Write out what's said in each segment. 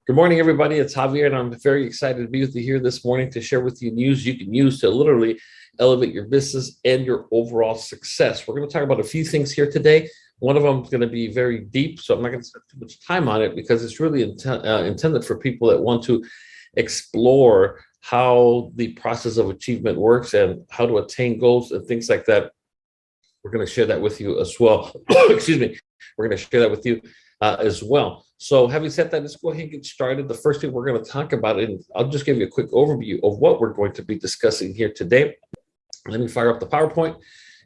Good morning, everybody. It's Javier, and I'm very excited to be with you here this morning to share with you news you can use to literally elevate your business and your overall success. We're going to talk about a few things here today. One of them is going to be very deep, so I'm not going to spend too much time on it because it's really intended for people that want to explore how the process of achievement works and how to attain goals and things like that. We're going to share that with you as well. Excuse me. We're going to share that with you as well. So having said that, let's go ahead and get started. The first thing we're going to talk about, and I'll just give you a quick overview of what we're going to be discussing here today. Let me fire up the PowerPoint,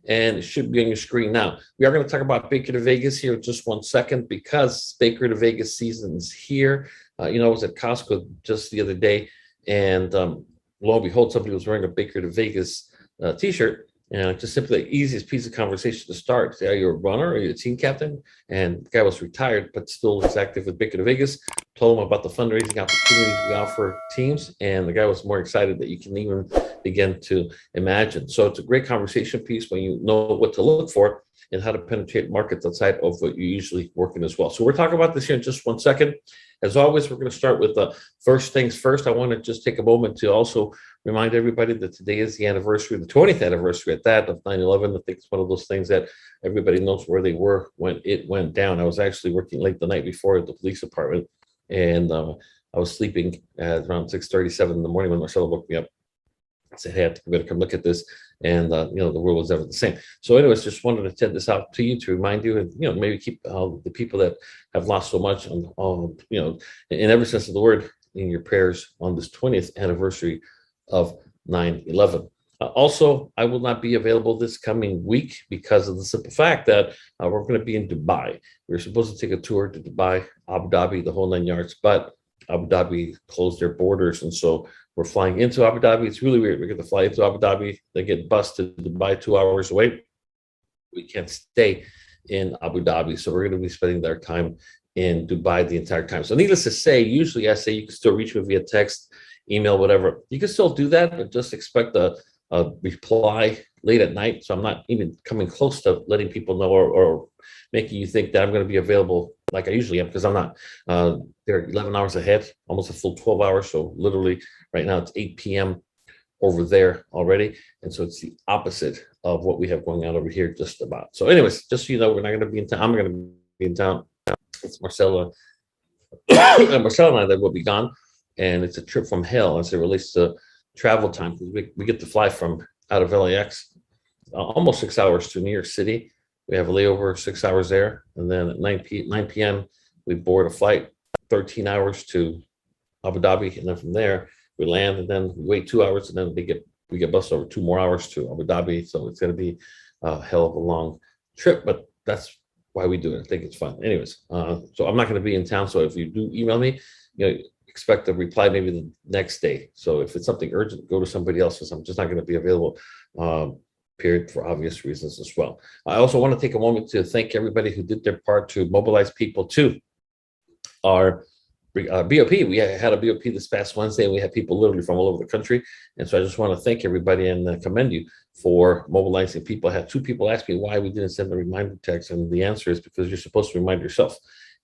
and it should be on your screen now. We are going to talk about Baker to Vegas here in just 1 second because Baker to Vegas season is here. I was at Costco just the other day, and lo and behold, somebody was wearing a Baker to Vegas t-shirt. And just simply the easiest piece of conversation to start. Say, are you a runner? Are you a team captain? And the guy was retired, but still is active with Baker to Vegas. Told him about the fundraising opportunities we offer teams. And the guy was more excited that you can even begin to imagine. So it's a great conversation piece when you know what to look for and how to penetrate markets outside of what you usually work in as well. So we're talking about this here in just 1 second. As always, we're going to start with the first things first. I want to just take a moment to also remind everybody that today is the anniversary, the 20th anniversary at that of 9/11. I think it's one of those things that everybody knows where they were when it went down. I was actually working late the night before at the police department, and I was sleeping at around 6:37 in the morning when Marcelo woke me up. I said, hey, I better come look at this. And, the world was never the same. So anyways, just wanted to send this out to you to remind you and, maybe keep the people that have lost so much, in every sense of the word, in your prayers on this 20th anniversary of 9/11. Also, I will not be available this coming week because of the simple fact that we're going to be in Dubai. We were supposed to take a tour to Dubai, Abu Dhabi, the whole 9 yards, but Abu Dhabi closed their borders. And so we're flying into Abu Dhabi. It's really weird. We get to fly into Abu Dhabi, then get bused to Dubai 2 hours away. We can't stay in Abu Dhabi. So we're going to be spending our time in Dubai the entire time. So needless to say, usually I say you can still reach me via text, email, whatever. You can still do that, but just expect a reply late at night. So I'm not even coming close to letting people know or making you think that I'm going to be available like I usually am, because I'm not. They're 11 hours ahead, almost a full 12 hours. So literally right now it's 8 p.m. over there already. And so it's the opposite of what we have going on over here just about. So anyways, just so you know, we're not going to be in town. I'm going to be in town. It's Marcella and Marcella and I that will be gone. And it's a trip from hell as it relates to travel time, because we get to fly from out of LAX, almost 6 hours to New York City. We have a layover 6 hours there. And then at 9 p.m., we board a flight, 13 hours to Abu Dhabi. And then from there, we land and then we wait 2 hours. And then we get bused over 2 more hours to Abu Dhabi. So it's going to be a hell of a long trip, but that's why we do it. I think it's fun. Anyways, so I'm not going to be in town. So if you do email me, expect a reply maybe the next day. So if it's something urgent, go to somebody else, because I'm just not going to be available, period, for obvious reasons as well. I also want to take a moment to thank everybody who did their part to mobilize people to our BOP. We had a BOP this past Wednesday, and we had people literally from all over the country. And so I just want to thank everybody and commend you for mobilizing people. I had 2 people ask me why we didn't send a reminder text, and the answer is because you're supposed to remind yourself.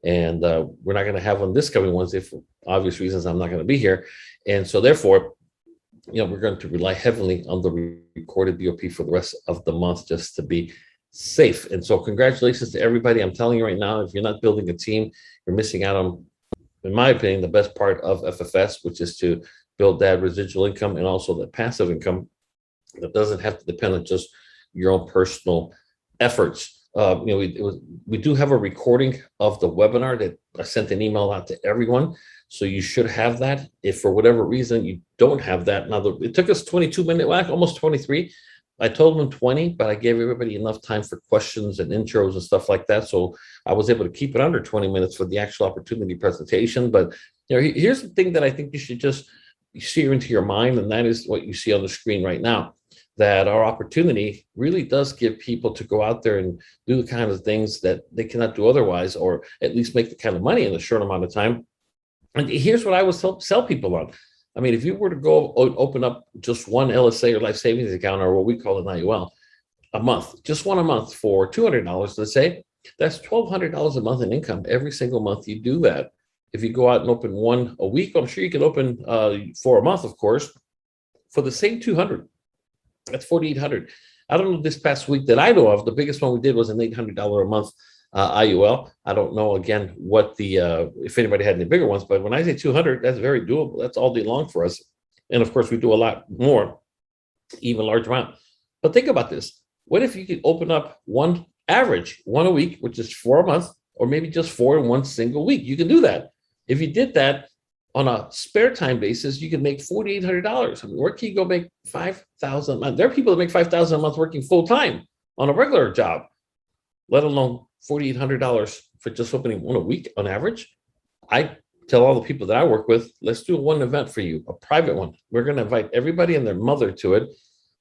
And we're not going to have one this coming Wednesday for obvious reasons. I'm not going to be here. And so therefore, we're going to rely heavily on the recorded BOP for the rest of the month just to be safe. And so congratulations to everybody. I'm telling you right now, if you're not building a team, you're missing out on, in my opinion, the best part of FFS, which is to build that residual income and also the passive income that doesn't have to depend on just your own personal efforts. We do have a recording of the webinar that I sent an email out to everyone. So you should have that. If for whatever reason you don't have that, now it took us 22 minutes, well, almost 23. I told them 20, but I gave everybody enough time for questions and intros and stuff like that. So I was able to keep it under 20 minutes for the actual opportunity presentation. But here's the thing that I think you should just sear into your mind, and that is what you see on the screen right now. That our opportunity really does give people to go out there and do the kind of things that they cannot do otherwise, or at least make the kind of money in a short amount of time. And here's what I would sell people on. I mean, if you were to go open up just one LSA or life savings account, or what we call an IUL, a month, just one a month for $200, let's say, that's $1,200 a month in income every single month you do that. if you go out and open one a week, I'm sure you can open for a month, of course, for the same 200. That's 4,800. I don't know this past week that I know of. The biggest one we did was an $800 a month IUL. I don't know again what the if anybody had any bigger ones, but when I say 200, that's very doable. That's all day long for us. And of course, we do a lot more, even large amount. But think about this. What if you could open up one average, one a week, which is 4 a month, or maybe just 4 in one single week? You can do that. If you did that on a spare time basis, you can make $4,800. I mean, where can you go make $5,000 a month? There are people that make $5,000 a month working full time on a regular job, let alone $4,800 for just opening one a week on average. I tell all the people that I work with, let's do one event for you, a private one. We're going to invite everybody and their mother to it,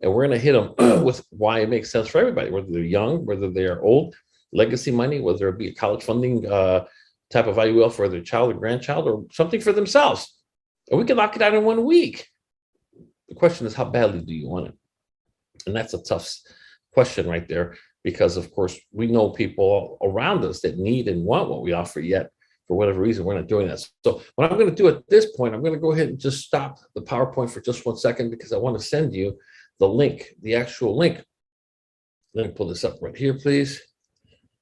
and we're going to hit them with why it makes sense for everybody, whether they're young, whether they are old, legacy money, whether it be a college funding type of IUL for their child or grandchild, or something for themselves. And we can knock it out in 1 week. The question is, how badly do you want it? And that's a tough question right there, because of course we know people around us that need and want what we offer, yet for whatever reason we're not doing that. So what I'm going to do at this point, I'm going to go ahead and just stop the PowerPoint for just 1 second, because I want to send you the link, the actual link. Let me pull this up right here, please.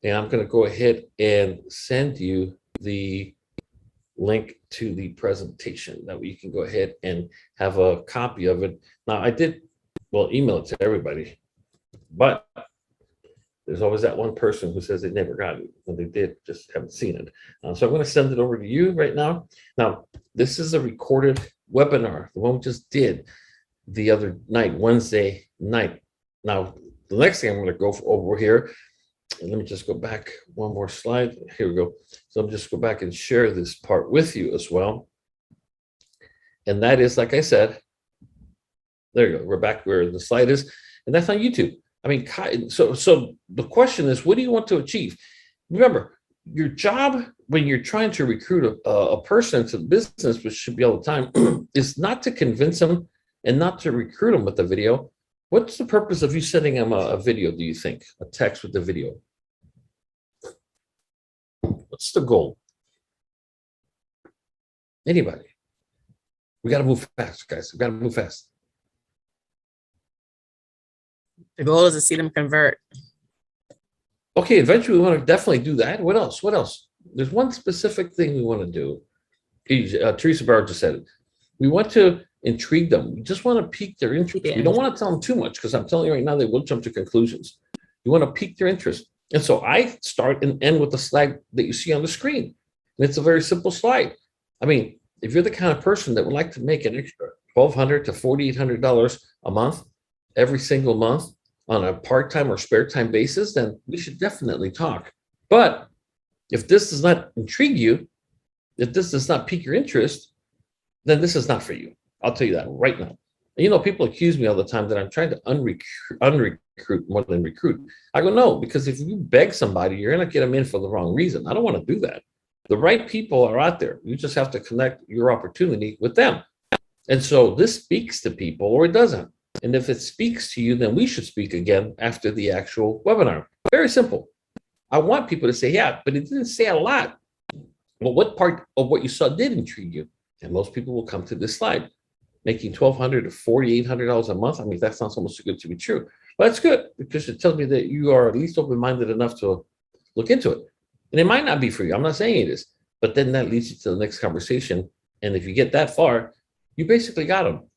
And I'm going to go ahead and send you the link to the presentation. That way you can go ahead and have a copy of it. Now I did, well, email it to everybody, but there's always that one person who says they never got it. When they did, just haven't seen it. So I'm going to send it over to you right now. Now, this is a recorded webinar, the one we just did the other night, Wednesday night. Now, the next thing I'm going to go over here, and let me just go back one more slide. Here we go. So I'm just go back and share this part with you as well. And that is, like I said, there you go. We're back where the slide is, and that's on YouTube. I mean, so the question is, what do you want to achieve? Remember, your job when you're trying to recruit a person into the business, which should be all the time, is not to convince them and not to recruit them with the video. What's the purpose of you sending them a video, do you think? A text with the video? What's the goal? Anybody? We got to move fast, guys. We got to move fast. The goal is to see them convert. Okay, eventually we want to definitely do that. What else? What else? There's one specific thing we want to do. Teresa Barr just said it. We want to intrigue them. We just want to pique their interest. We don't want to tell them too much, because I'm telling you right now, they will jump to conclusions. You want to pique their interest. And so I start and end with the slide that you see on the screen. And it's a very simple slide. I mean, if you're the kind of person that would like to make an extra $1,200 to $4,800 a month, every single month on a part-time or spare time basis, then we should definitely talk. But if this does not intrigue you, if this does not pique your interest, then this is not for you. I'll tell you that right now. And, you know, people accuse me all the time that I'm trying to unrecruit more than recruit. I go, no, because if you beg somebody, you're going to get them in for the wrong reason. I don't want to do that. The right people are out there. You just have to connect your opportunity with them. And so this speaks to people, or it doesn't. And if it speaks to you, then we should speak again after the actual webinar. Very simple. I want people to say, yeah, but it didn't say a lot. Well, what part of what you saw did intrigue you? And most people will come to this slide. Making $1,200 to $4,800 a month. I mean, that sounds almost too good to be true. But that's good, because it tells me that you are at least open-minded enough to look into it. And it might not be for you. I'm not saying it is. But then that leads you to the next conversation. And if you get that far, you basically got them.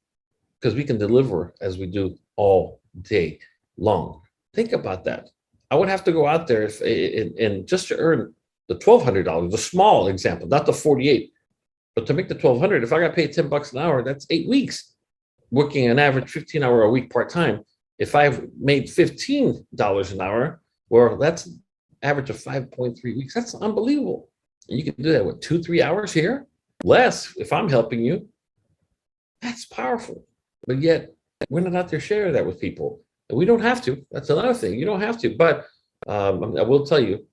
Because we can deliver as we do all day long. Think about that. I would have to go out there and just to earn the $1,200, the small example, not the 48, but to make the $1,200, if I got paid $10 an hour, that's 8 weeks, working an average 15-hour a week part-time. If I've made $15 an hour, well, that's an average of 5.3 weeks. That's unbelievable. And you can do that with 2-3 hours here, less if I'm helping you. That's powerful. But yet we're not out there sharing that with people. And we don't have to. That's another thing. You don't have to. But I will tell you,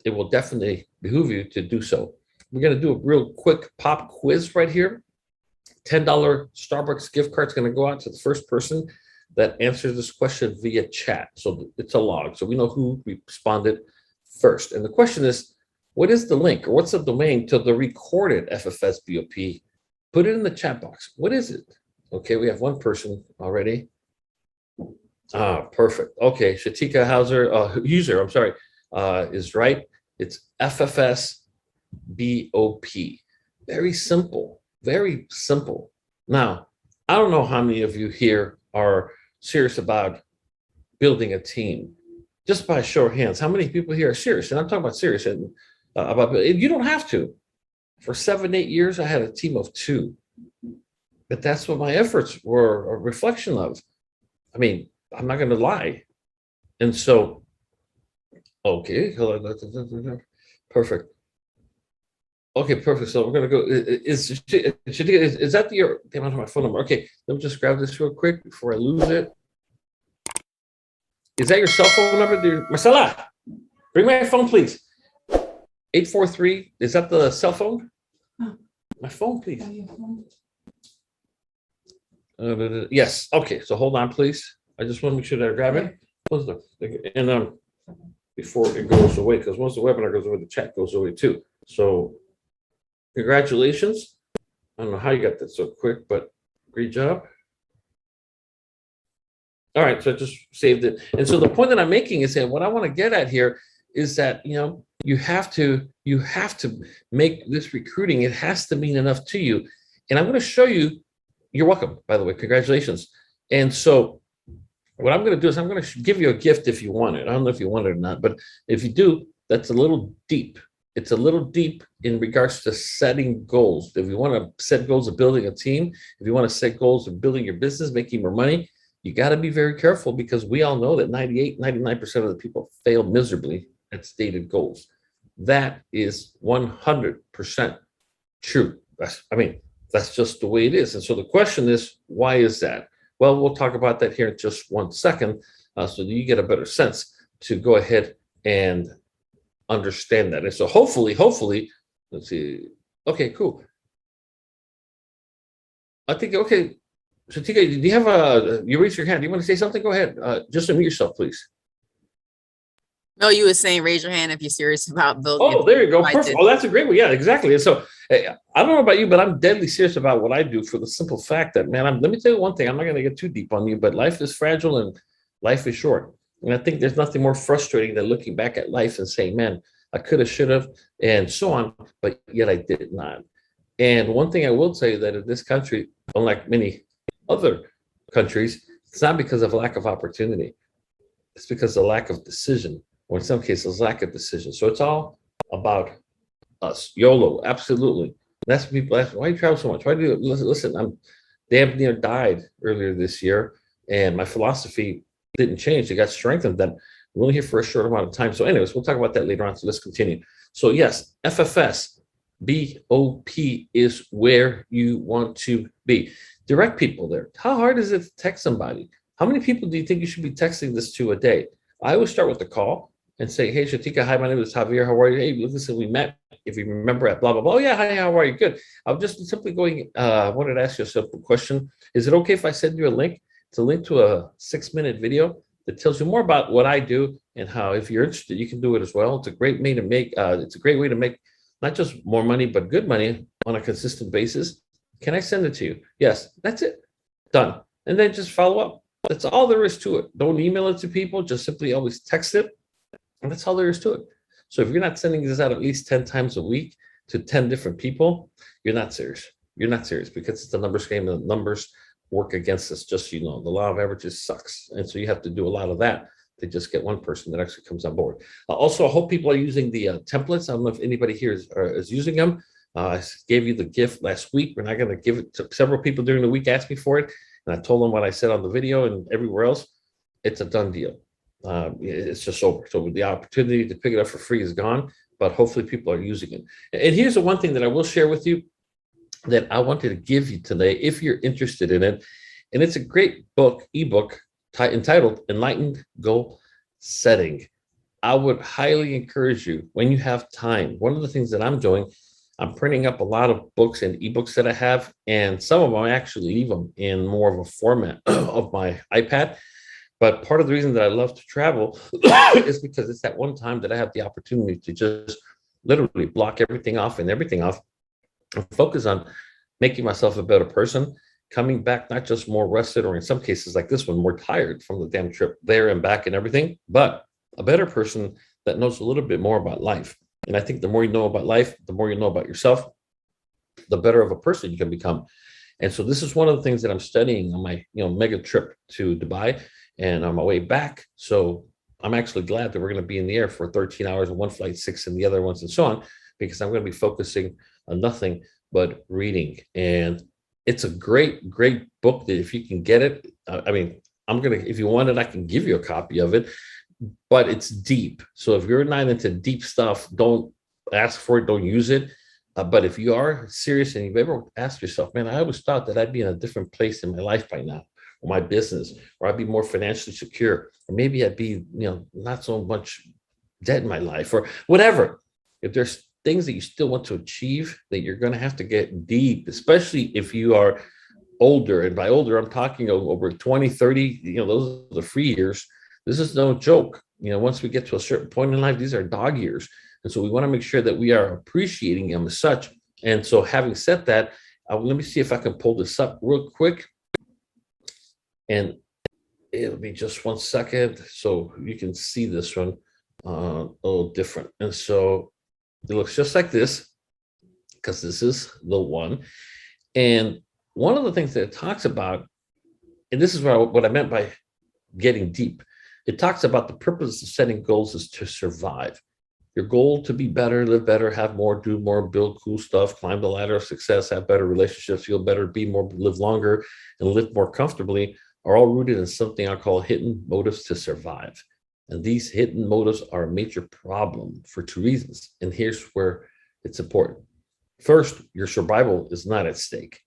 it will definitely behoove you to do so. We're going to do a real quick pop quiz right here. $10 Starbucks gift card is going to go out to the first person that answers this question via chat. So it's a log. So we know who responded first. And the question is, what is the link or what's the domain to the recorded FFS BOP? Put it in the chat box. What is it? Okay, we have one person already. Perfect. Okay, Shatika User, I'm sorry, is right. It's FFS BOP. Very simple, very simple. Now, I don't know how many of you here are serious about building a team. Just by a show of hands, how many people here are serious? And I'm talking about serious and you don't have to. For 7-8 years, I had a team of 2. But that's what my efforts were a reflection of. I mean, I'm not going to lie. And so, okay, perfect. Okay, perfect. So we're going to go. Is that your damn, I don't have my phone number? Okay, let me just grab this real quick before I lose it. Is that your cell phone number? Marcela, bring my phone, please. 843. Is that the cell phone? My phone, please. Yes. Okay. So hold on, please. I just want to make sure that I grab it. And before it goes away, because once the webinar goes away, the chat goes away too. So congratulations. I don't know how you got that so quick, but great job. All right, so I just saved it. And so the point that I'm making is that what I want to get at here is that, you have to make this recruiting, it has to mean enough to you. And I'm going to show you, you're welcome, by the way, congratulations. And so what I'm going to do is I'm going to give you a gift if you want it. I don't know if you want it or not, but if you do, that's a little deep. It's a little deep in regards to setting goals. If you want to set goals of building a team, if you want to set goals of building your business, making more money, you got to be very careful because we all know that 99% of the people fail miserably at stated goals. That is 100% true. That's just the way it is. And so the question is, why is that? Well, we'll talk about that here in just 1 second so that you get a better sense to go ahead and understand that. And so hopefully, let's see. Okay, cool. I think, okay. So Tika, do you have you raise your hand. Do you want to say something? Go ahead. Just unmute yourself, please. No, you were saying raise your hand if you're serious about building. Oh, there you go. Perfect. Oh, that's a great one. Yeah, exactly. And so I don't know about you, but I'm deadly serious about what I do for the simple fact that, man, let me tell you one thing. I'm not going to get too deep on you, but life is fragile and life is short. And I think there's nothing more frustrating than looking back at life and saying, man, I could have, should have, and so on, but yet I did not. And one thing I will tell you that in this country, unlike many other countries, it's not because of lack of opportunity. It's because of lack of decision, or in some cases, lack of decision. So it's all about us. YOLO, absolutely. That's what people ask, why do you travel so much? Why do you listen? I'm damn near died earlier this year, and my philosophy didn't change. It got strengthened. That we're only here for a short amount of time. So, anyways, we'll talk about that later on. So let's continue. So, yes, FFS BOP is where you want to be. Direct people there. How hard is it to text somebody? How many people do you think you should be texting this to a day? I always start with the call and say, hey, Shatika, hi, my name is Javier. How are you? Hey, listen, we met, if you remember, at blah, blah, blah. Oh, yeah, hi, how are you? Good. I'm just simply going, I wanted to ask you a simple question. Is it okay if I send you a link? It's a link to a 6-minute video that tells you more about what I do and how, if you're interested, you can do it as well. It's a great way to make, not just more money, but good money on a consistent basis. Can I send it to you? Yes, that's it. Done. And then just follow up. That's all there is to it. Don't email it to people. Just simply always text it. And that's all there is to it. So if you're not sending this out at least 10 times a week to 10 different people, you're not serious. You're not serious because it's a numbers game and the numbers work against us. Just so you know, the law of averages sucks. And so you have to do a lot of that to just get one person that actually comes on board. Also, I hope people are using the templates. I don't know if anybody here is using them. I gave you the gift last week. We're not going to give it to several people during the week, asked me for it. And I told them what I said on the video and everywhere else. It's a done deal. It's just over. So the opportunity to pick it up for free is gone, but hopefully people are using it. And here's the one thing that I will share with you that I wanted to give you today, if you're interested in it. And it's a great ebook entitled Enlightened Goal Setting. I would highly encourage you, when you have time, one of the things that I'm doing, I'm printing up a lot of books and ebooks that I have, and some of them I actually leave them in more of a format of my iPad. But part of the reason that I love to travel is because it's that one time that I have the opportunity to just literally block everything off and everything off and focus on making myself a better person, coming back not just more rested, or in some cases like this one, more tired from the damn trip there and back and everything, but a better person that knows a little bit more about life. And I think the more you know about life, the more you know about yourself, the better of a person you can become. And so this is one of the things that I'm studying on my, mega trip to Dubai and on my way back. So I'm actually glad that we're going to be in the air for 13 hours and one flight, 6 in the other ones, and so on, because I'm going to be focusing on nothing but reading. And it's a great, great book that if you can get it, I mean, if you want it, I can give you a copy of it, but it's deep. So if you're not into deep stuff, don't ask for it, don't use it. But if you are serious and you've ever asked yourself, man, I always thought that I'd be in a different place in my life by now, or my business, or I'd be more financially secure, or maybe I'd be, not so much debt in my life, or whatever. If there's things that you still want to achieve, that you're going to have to get deep, especially if you are older. And by older, I'm talking over 20, 30, those are the free years. This is no joke. Once we get to a certain point in life, these are dog years. And so we want to make sure that we are appreciating them as such. And so having said that, let me see if I can pull this up real quick. And it'll be just 1 second. So you can see this one a little different. And so it looks just like this, because this is the one. And one of the things that it talks about, and this is what I meant by getting deep, it talks about the purpose of setting goals is to survive. Your goal to be better, live better, have more, do more, build cool stuff, climb the ladder of success, have better relationships, feel better, be more, live longer, and live more comfortably are all rooted in something I call hidden motives to survive. And these hidden motives are a major problem for 2 reasons. And here's where it's important. First, your survival is not at stake.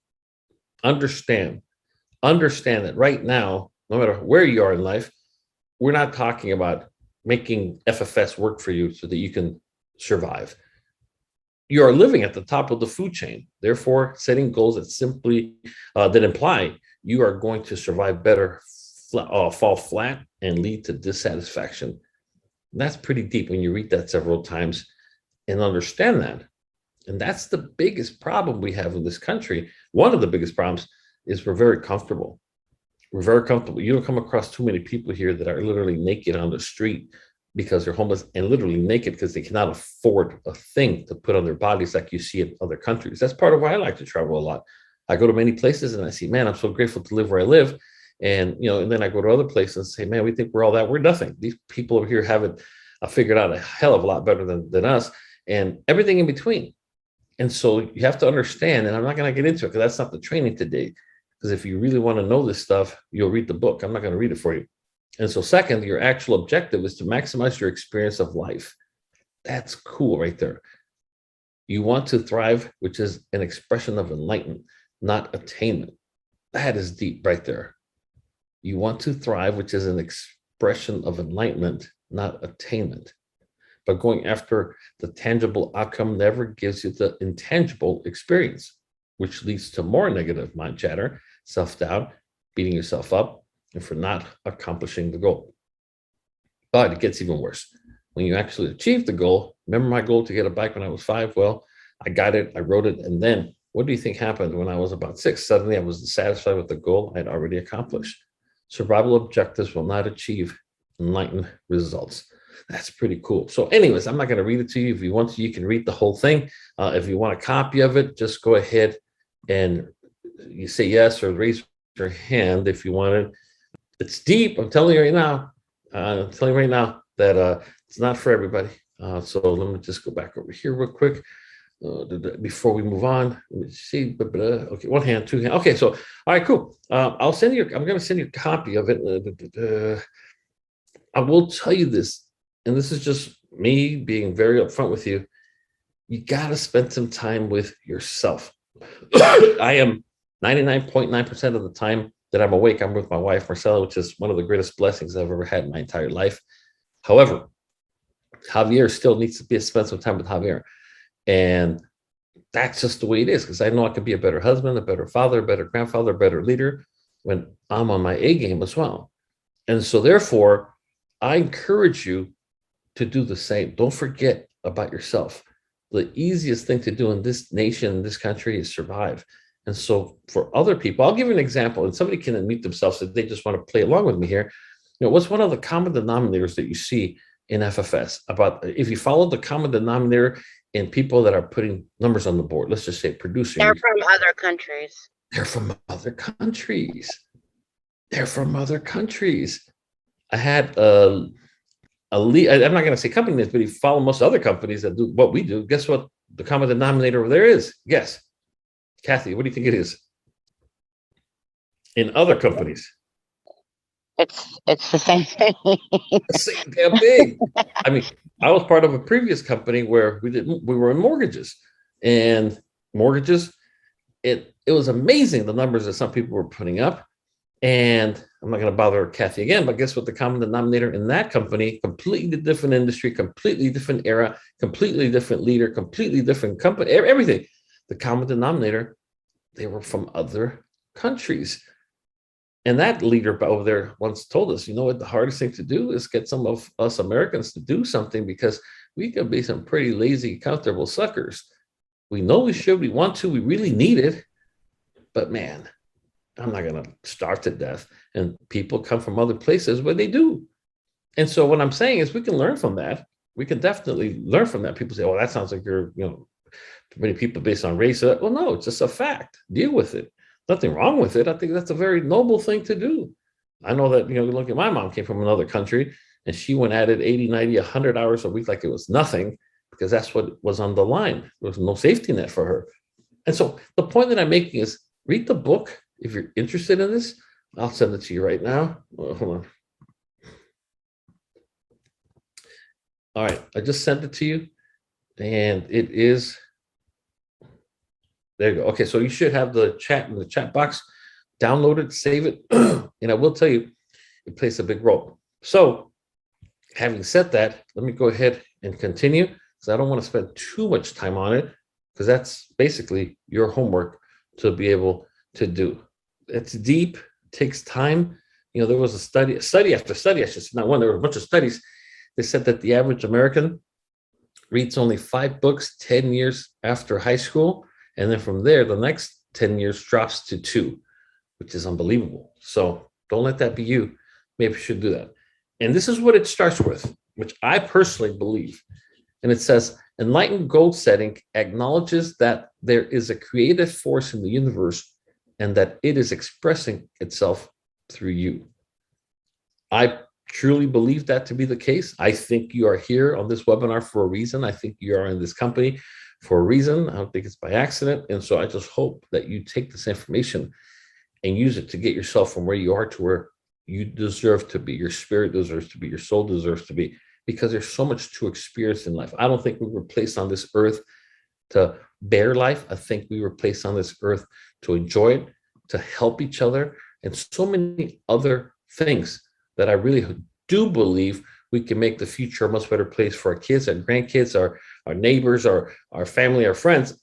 Understand that right now, no matter where you are in life, we're not talking about making FFS work for you so that you can survive. You are living at the top of the food chain. Therefore, setting goals that imply you are going to survive better, fall flat, and lead to dissatisfaction. And that's pretty deep when you read that several times and understand that. And that's the biggest problem we have in this country. One of the biggest problems is we're very comfortable. We're very comfortable. You don't come across too many people here that are literally naked on the street because they're homeless, and literally naked because they cannot afford a thing to put on their bodies like you see in other countries. That's part of why I like to travel a lot. I go to many places and I see, man, I'm so grateful to live where I live. And, and then I go to other places and say, man, we think we're all that. We're nothing. These people over here have it figured out a hell of a lot better than us, and everything in between. And so you have to understand, and I'm not going to get into it because that's not the training today. Because if you really want to know this stuff, you'll read the book. I'm not going to read it for you. And so second, your actual objective is to maximize your experience of life. That's cool right there. You want to thrive, which is an expression of enlightenment, not attainment. That is deep right there. You want to thrive, which is an expression of enlightenment, not attainment. But going after the tangible outcome never gives you the intangible experience, which leads to more negative mind chatter, self-doubt, beating yourself up, and for not accomplishing the goal. But it gets even worse. When you actually achieve the goal, remember my goal to get a bike when I was 5? Well, I got it, I wrote it, and then what do you think happened when I was about 6? Suddenly I was dissatisfied with the goal I'd already accomplished. Survival objectives will not achieve enlightened results. That's pretty cool. So anyways, I'm not going to read it to you. If you want to, you can read the whole thing. If you want a copy of it, just go ahead and you say yes or raise your hand if you want it. It's deep. I'm telling you right now. That it's not for everybody. So let me just go back over here real quick before we move on. Let me see. Okay, 1 hand, 2 hand. Okay, so all right, cool. I'm going to send you a copy of it. I will tell you this, and this is just me being very upfront with you. You got to spend some time with yourself. I am 99.9% of the time that I'm awake, I'm with my wife, Marcella, which is one of the greatest blessings I've ever had in my entire life. However, Javier still needs to spend some time with Javier. And that's just the way it is, because I know I can be a better husband, a better father, a better grandfather, a better leader when I'm on my A game as well. And so therefore, I encourage you to do the same. Don't forget about yourself. the easiest thing to do in this nation, in this country, is survive. And so for other people, I'll give you an example, and somebody can admit themselves that they just want to play along with me here. What's one of the common denominators that you see in FFS about if you follow the common denominator in people that are putting numbers on the board, let's just say producing, They're from other countries. they're from other countries. They're from other countries. I had I'm not going to say company names, but you follow most other companies that do what we do. Guess what the common denominator over there is? Guess. Kathy, what do you think it is? In other companies. It's the same thing. Same damn thing. I mean, I was part of a previous company where we were in mortgages, and mortgages, it was amazing the numbers that some people were putting up. And I'm not going to bother Kathy again, but guess what the common denominator in that company, completely different industry, completely different era, completely different leader, completely different company, everything. The common denominator, they were from other countries. And that leader over there once told us, you know what, the hardest thing to do is get some of us Americans to do something, because we can be some pretty lazy, comfortable suckers. We know we should, we want to, we really need it, but man, I'm not going to starve to death. And people come from other places where they do. And so what I'm saying is we can learn from that. We can definitely learn from that. People say, well, that sounds like you're, many people based on race. Well, no, it's just a fact. Deal with it. Nothing wrong with it. I think that's a very noble thing to do. I know that, look at my mom came from another country, and she went at it 80, 90, 100 hours a week like it was nothing, because that's what was on the line. There was no safety net for her. And so the point that I'm making is read the book. If you're interested in this, I'll send it to you right now. Hold on. All right, I just sent it to you, and it is, there you go. Okay, so you should have the chat in the chat box. Download it, save it, and I will tell you, it plays a big role. So having said that, let me go ahead and continue, because I don't want to spend too much time on it, because that's basically your homework to be able to do. It's deep, takes time. There was a study after study, I should say, not one, there were a bunch of studies. They said that the average American reads only 5 books 10 years after high school. And then from there, the next 10 years drops to 2, which is unbelievable. So don't let that be you. Maybe you should do that. And this is what it starts with, which I personally believe. And it says, enlightened goal setting acknowledges that there is a creative force in the universe and that it is expressing itself through you. I truly believe that to be the case. I think you are here on this webinar for a reason. I think you are in this company for a reason. I don't think it's by accident. And so I just hope that you take this information and use it to get yourself from where you are to where you deserve to be. Your spirit deserves to be. Your soul deserves to be, because there's so much to experience in life. I don't think we were placed on this earth to bear life. I think we were placed on this earth to enjoy it, to help each other, and so many other things that I really do believe we can make the future a much better place for our kids and grandkids, our neighbors, our family, our friends,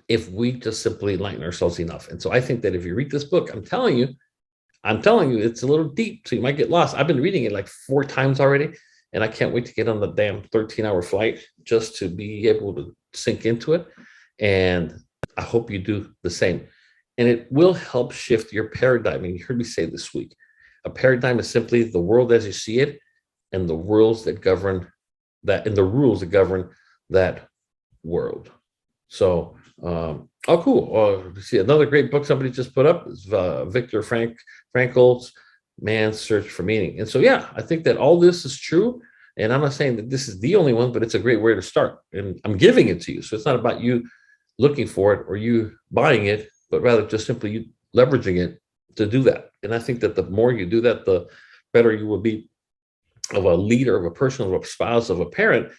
if we just simply enlighten ourselves enough. And so I think that if you read this book, I'm telling you, it's a little deep, so you might get lost. I've been reading it like 4 times already, and I can't wait to get on the damn 13-hour flight just to be able to sink into it. And I hope you do the same. And it will help shift your paradigm. And you heard me say this week, a paradigm is simply the world as you see it, and the rules that govern that, and the rules that govern that world. So, cool. See, another great book somebody just put up is Viktor Frankl's Man's Search for Meaning. And so, yeah, I think that all this is true. And I'm not saying that this is the only one, but it's a great way to start. And I'm giving it to you. So it's not about you looking for it or you buying it, but rather just simply you leveraging it to do that. And I think that the more you do that, the better you will be of a leader, of a person, of a spouse, of a parent,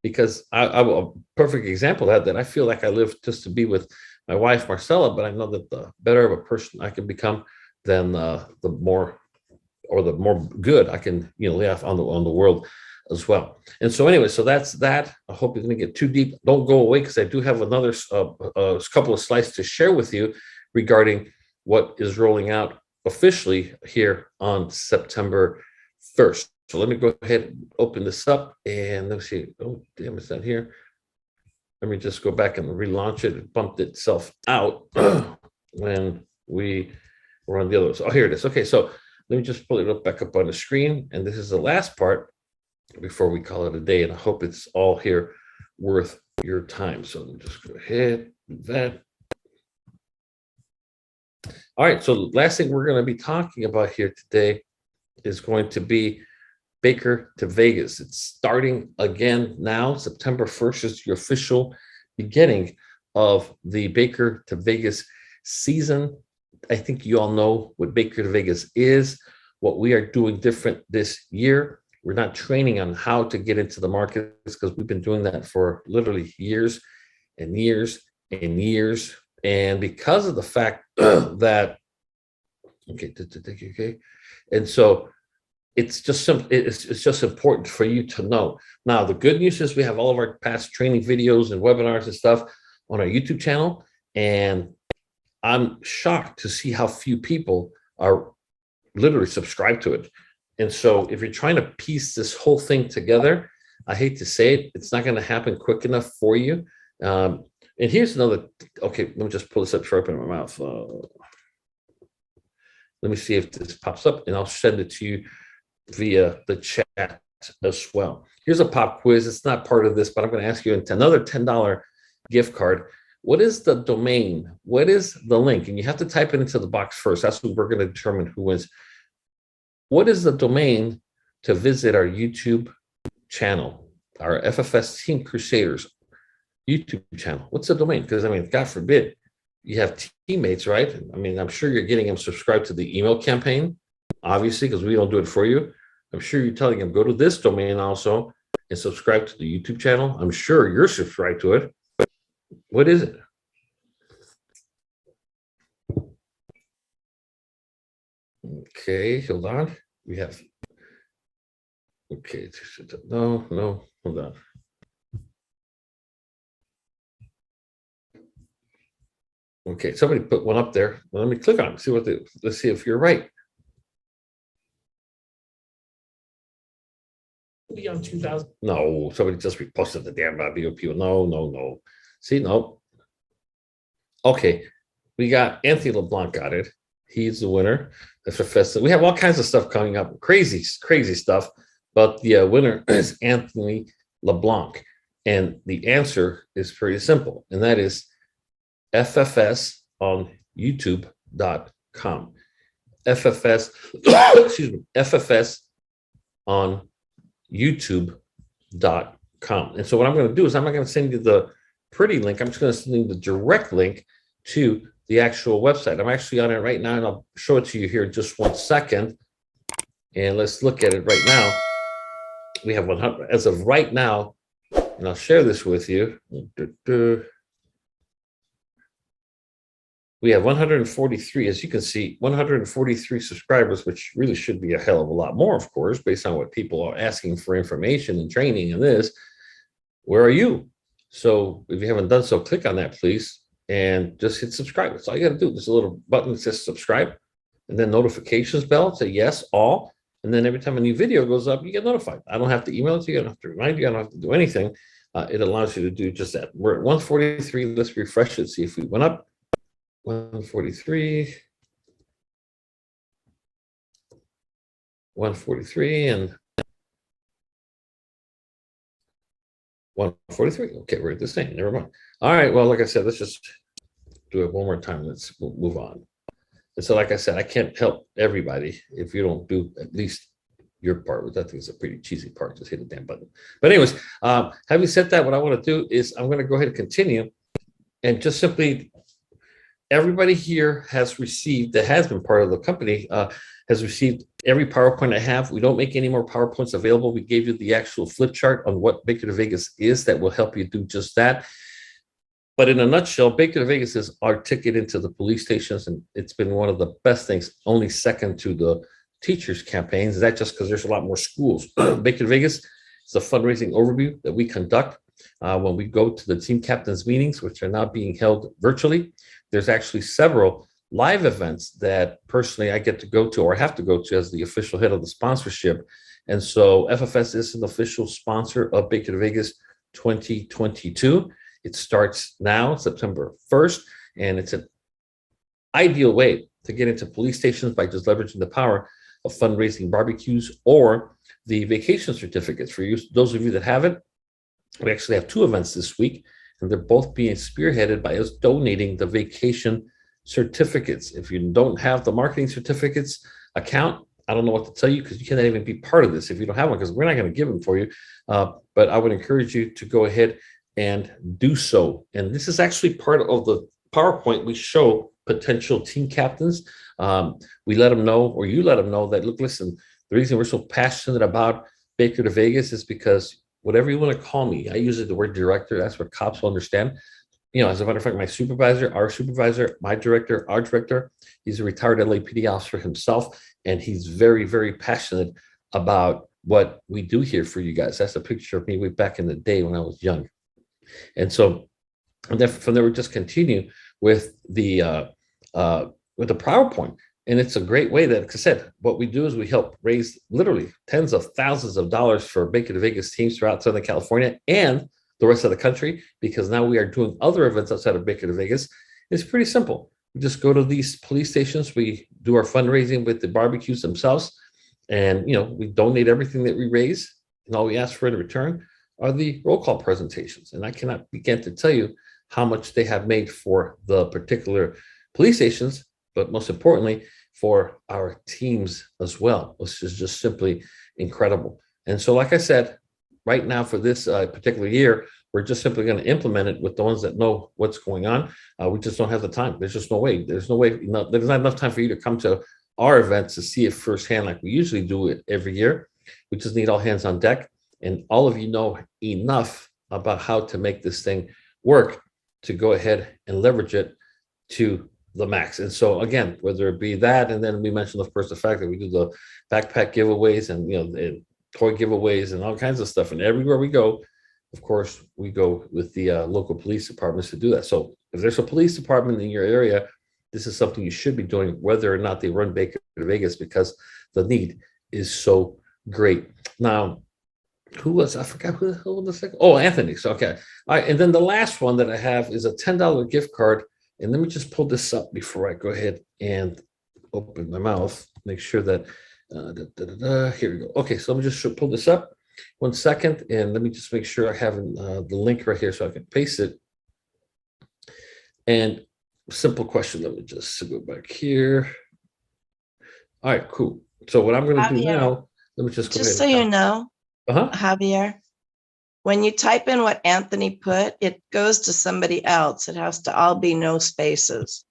because I'm a perfect example of that I feel like I live just to be with my wife, Marcella, but I know that the better of a person I can become, then the more good I can, lay on the world as well. And so anyway, so that's that. I hope you didn't get too deep. Don't go away, because I do have another couple of slides to share with you regarding what is rolling out officially here on September 1st. So let me go ahead and open this up, and let's see. Oh, damn, it's not here. Let me just go back and relaunch it. It bumped itself out when we were on the other. Oh, here it is. Okay, so let me just pull it up back up on the screen. And this is the last part before we call it a day. And I hope it's all here worth your time. So let me just go ahead, do that. All right, so last thing we're going to be talking about here today is going to be Baker to Vegas. It's starting again now. September 1st is the official beginning of the Baker to Vegas season. I think you all know what Baker to Vegas is, what we are doing different this year. We're not training on how to get into the markets because we've been doing that for literally years and years and years. And because of the fact that, okay, and so it's just it's just important for you to know. Now, the good news is we have all of our past training videos and webinars and stuff on our YouTube channel, and I'm shocked to see how few people are literally subscribed to it. And so if you're trying to piece this whole thing together, I hate to say it, it's not going to happen quick enough for you. And here's another, okay, let me just pull this up, sharpen my mouth. Let me see if this pops up, and I'll send it to you via the chat as well. Here's a pop quiz. It's not part of this, but I'm going to ask you another $10 gift card. What is the domain? What is the link? And you have to type it into the box first. That's what we're going to determine who wins. What is the domain to visit our YouTube channel, our FFS Team Crusaders YouTube channel? What's the domain? Because, I mean, God forbid you have teammates, right? I mean, I'm sure you're getting them subscribed to the email campaign, obviously, because we don't do it for you. I'm sure you're telling them, go to this domain also and subscribe to the YouTube channel. I'm sure you're subscribed to it. What is it? Okay, hold on. We have, okay, no, hold on. Okay, somebody put one up there. Well, let me click on it, see what let's see if you're right. Beyond 2000. No, somebody just reposted the damn BOP. No. See, no. Okay, we got Anthony LeBlanc got it. He's the winner. FFS. We have all kinds of stuff coming up. Crazy stuff. But the winner is Anthony LeBlanc. And the answer is pretty simple. And that is FFS on YouTube.com. FFS, excuse me, FFS on YouTube.com. And so what I'm going to do is I'm not going to send you the pretty link. I'm just going to send you the direct link to the actual website. I'm actually on it right now, and I'll show it to you here in just 1 second. And let's look at it right now. We have 100 as of right now, and I'll share this with you. We have 143, as you can see, 143 subscribers, which really should be a hell of a lot more, of course, based on what people are asking for information and training and this. Where are you? So if you haven't done so, click on that, please, and just hit subscribe. That's all you got to do. There's a little button that says subscribe, and then notifications bell, say yes, all. And then every time a new video goes up, you get notified. I don't have to email it to you. I don't have to remind you. I don't have to do anything. It allows you to do just that. We're at 143. Let's refresh it, see if we went up. 143, 143, and 143. Okay, we're at the same. Never mind. All right. Well, like I said, let's just do it one more time. Let's move on. And so, like I said, I can't help everybody if you don't do at least your part, which I think is a pretty cheesy part. Just hit the damn button. But anyways, having said that, what I want to do is I'm going to go ahead and continue and just simply. Everybody here has received, that has been part of the company, has received every PowerPoint I have. We don't make any more PowerPoints available. We gave you the actual flip chart on what Baker to Vegas is that will help you do just that. But in a nutshell, Baker to Vegas is our ticket into the police stations, and it's been one of the best things, only second to the teachers' campaigns. Is that just because there's a lot more schools? Baker to Vegas is a fundraising overview that we conduct when we go to the team captains meetings, which are now being held virtually. There's actually several live events that personally I get to go to or have to go to as the official head of the sponsorship. And so FFS is an official sponsor of Baker to Vegas 2022. It starts now, September 1st, and it's an ideal way to get into police stations by just leveraging the power of fundraising barbecues or the vacation certificates. For you, those of you that have it, we actually have two events this week, and they're both being spearheaded by us donating the vacation certificates. If you don't have the marketing certificates account, I don't know what to tell you, because you cannot even be part of this if you don't have one, because we're not going to give them for you. But I would encourage you to go ahead and do so. And this is actually part of the PowerPoint. We show potential team captains. We let them know, or you let them know that, look, listen, the reason we're so passionate about Baker to Vegas is because whatever you want to call me, I use the word director. That's what cops will understand. You know, as a matter of fact, my supervisor, our supervisor, my director, our director, he's a retired LAPD officer himself, and he's very, very passionate about what we do here for you guys. That's a picture of me way back in the day when I was young. And so, and then from there, we just continue with the PowerPoint. And it's a great way that, like I said, what we do is we help raise literally tens of thousands of dollars for Baker to Vegas teams throughout Southern California and the rest of the country, because now we are doing other events outside of Baker to Vegas. It's pretty simple. We just go to these police stations. We do our fundraising with the barbecues themselves. And, you know, we donate everything that we raise. And all we ask for in return are the roll call presentations. And I cannot begin to tell you how much they have made for the particular police stations, but most importantly, for our teams as well, which is just simply incredible. And so, like I said, right now for this particular year, we're just simply going to implement it with the ones that know what's going on. We just don't have the time. There's just no way. There's no way. There's not enough time for you to come to our events to see it firsthand like we usually do it every year. We just need all hands on deck. And all of you know enough about how to make this thing work to go ahead and leverage it to the max. And so again, whether it be that, and then we mentioned, of course, the fact that we do the backpack giveaways and, you know, the toy giveaways and all kinds of stuff. And everywhere we go, of course, we go with the local police departments to do that. So if there's a police department in your area, this is something you should be doing, whether or not they run Baker to Vegas, because the need is so great. Now, who was, I forgot who was the second? Oh, Anthony. So, okay. All right. And then the last one that I have is a $10 gift card. And let me just pull this up before I go ahead and open my mouth, make sure that, here we go. Okay, so let me just pull this up 1 second, and let me just make sure I have the link right here so I can paste it. And simple question, let me just go back here. All right, cool. So what I'm going to do now, let me just go ahead. Just so you know, Uh-huh. Javier, when you type in what Anthony put, it goes to somebody else. It has to all be no spaces.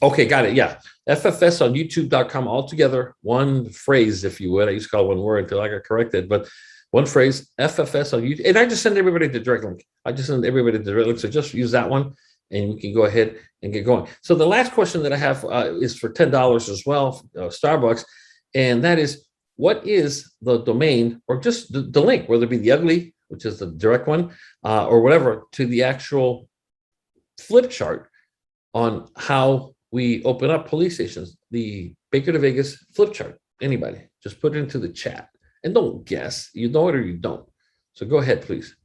Okay, got it. Yeah. FFS on youtube.com altogether. One phrase, if you would. I used to call it one word until I got corrected, but one phrase, FFS on YouTube. And I just send everybody the direct link. So just use that one and you can go ahead and get going. So the last question that I have is for $10 as well, Starbucks. And that is, what is the domain, or just the link, whether it be the ugly, which is the direct one, or whatever, to the actual flip chart on how we open up police stations, the Baker to Vegas flip chart. Anybody, just put it into the chat and don't guess. You know it or you don't. So go ahead, please.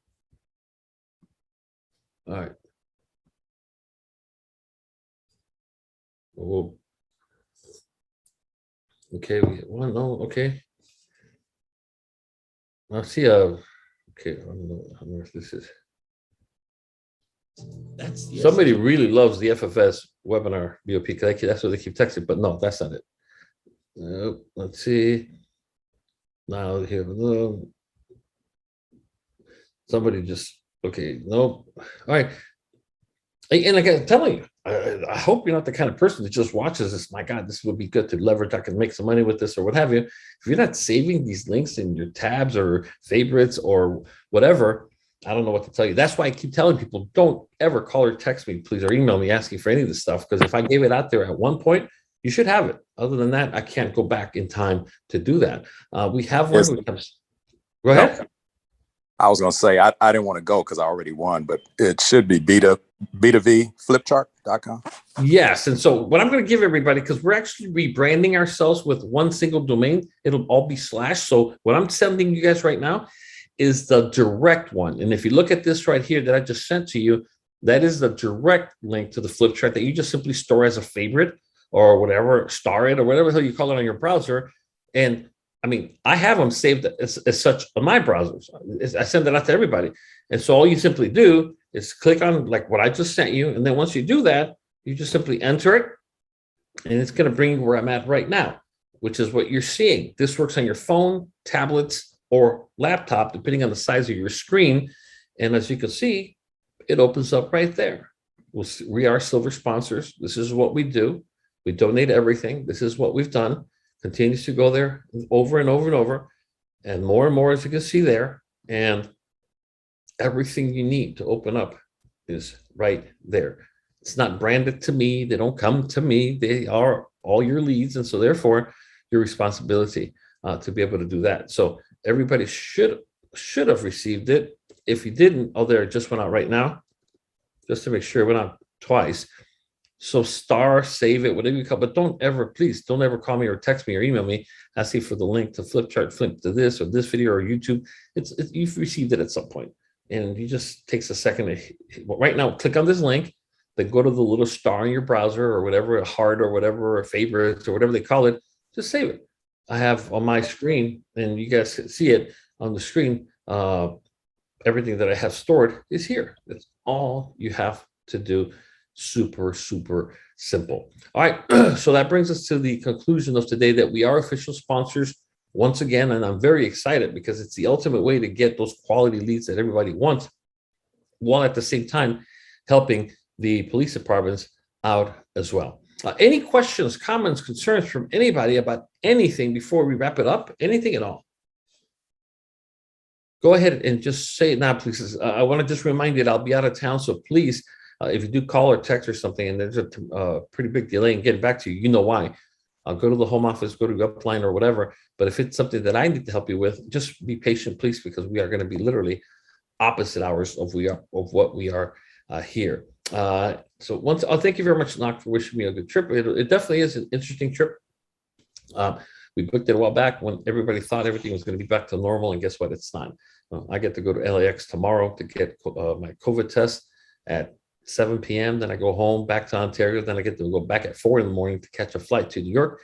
All right. Whoa. Okay, we get one. No, okay. I see okay, I don't know if this is. Somebody really loves the FFS webinar BOP. That's what they keep texting, but no, that's not it. Nope. Let's see. Now here, no. Somebody just, okay, nope. All right. And like I'm telling you, I hope you're not the kind of person that just watches this. My God, this would be good to leverage. I can make some money with this or what have you. If you're not saving these links in your tabs or favorites or whatever, I don't know what to tell you. That's why I keep telling people, don't ever call or text me, please, or email me asking for any of this stuff. Because if I gave it out there at one point, you should have it. Other than that, I can't go back in time to do that. We have one. Go ahead. I was going to say, I didn't want to go because I already won, but it should be B2V flipchart.com. Yes. And so what I'm going to give everybody, because we're actually rebranding ourselves with one single domain, it'll all be /. So what I'm sending you guys right now is the direct one. And if you look at this right here that I just sent to you, that is the direct link to the flip chart that you just simply store as a favorite or whatever, star it or whatever the hell you call it on your browser. And I mean, I have them saved as such on my browsers. I send it out to everybody. And so all you simply do is click on like what I just sent you. And then once you do that, you just simply enter it. And it's going to bring you where I'm at right now, which is what you're seeing. This works on your phone, tablets, or laptop, depending on the size of your screen. And as you can see, it opens up right there. We are silver sponsors. This is what we do. We donate everything. This is what we've done. Continues to go there over and over and over, and more, as you can see there. And everything you need to open up is right there. It's not branded to me. They don't come to me. They are all your leads. And so therefore, your responsibility to be able to do that. So everybody should have received it. If you didn't, there, it just went out right now, just to make sure it went out twice. So star, save it, whatever you call, but please don't ever call me or text me or email me asking for the link to flip chart, flip to this or this video or YouTube. You've received it at some point, and it just takes a second to, right now, click on this link, then go to the little star in your browser or whatever, a heart or whatever, or favorites or whatever they call it, just save it. I have on my screen, and you guys can see it on the screen, everything that I have stored is here. That's all you have to do. Super simple. All right. So that brings us to the conclusion of today that we are official sponsors once again. And I'm very excited because it's the ultimate way to get those quality leads that everybody wants, while at the same time helping the police departments out as well. Any questions, comments, concerns from anybody about anything before we wrap it up? Anything at all? Go ahead and just say it now, please. I want to just remind you that I'll be out of town, so please, if you do call or text or something and there's a pretty big delay in getting back to you, you know why. I'll go to the home office, go to Upline or whatever. But if it's something that I need to help you with, just be patient, please, because we are going to be literally opposite hours of what we are here. So thank you very much, Knock, for wishing me a good trip. It definitely is an interesting trip. We booked it a while back when everybody thought everything was going to be back to normal, and guess what? It's not. I get to go to LAX tomorrow to get my COVID test at 7 p.m. Then I go home back to Ontario. Then I get to go back at 4 in the morning to catch a flight to New York.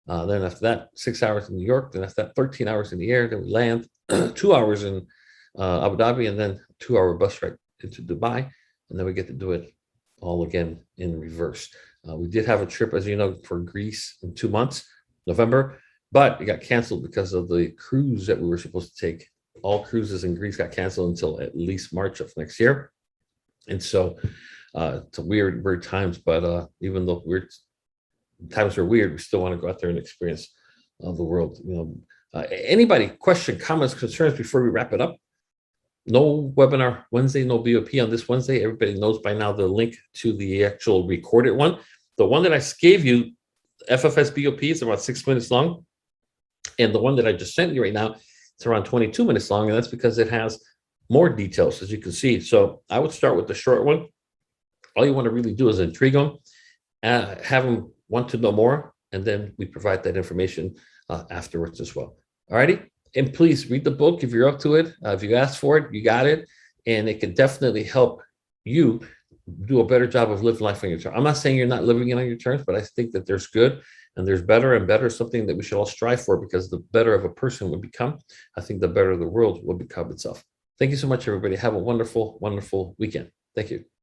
Then after that, 6 hours in New York. Then after that, 13 hours in the air. Then we land 2 hours in Abu Dhabi, and then 2-hour bus ride into Dubai. And then we get to do it all again in reverse. We did have a trip, as you know, for Greece in 2 months, November, but it got canceled because of the cruise that we were supposed to take. All cruises in Greece got canceled until at least March of next year. And so it's a weird times, but even though weird times are weird, we still want to go out there and experience the world. Anybody, question, comments, concerns before we wrap it up? No webinar Wednesday, no BOP on this Wednesday. Everybody knows by now the link to the actual recorded one. The one that I gave you, FFS BOP, is about 6 minutes long. And the one that I just sent you right now, it's around 22 minutes long. And that's because it has more details, as you can see. So I would start with the short one. All you want to really do is intrigue them, have them want to know more, and then we provide that information afterwards as well. All righty. And please read the book if you're up to it. If you asked for it, you got it. And it can definitely help you do a better job of living life on your terms. I'm not saying you're not living it on your terms, but I think that there's good and there's better and better, something that we should all strive for, because the better of a person we become, I think the better the world will become itself. Thank you so much, everybody. Have a wonderful, wonderful weekend. Thank you.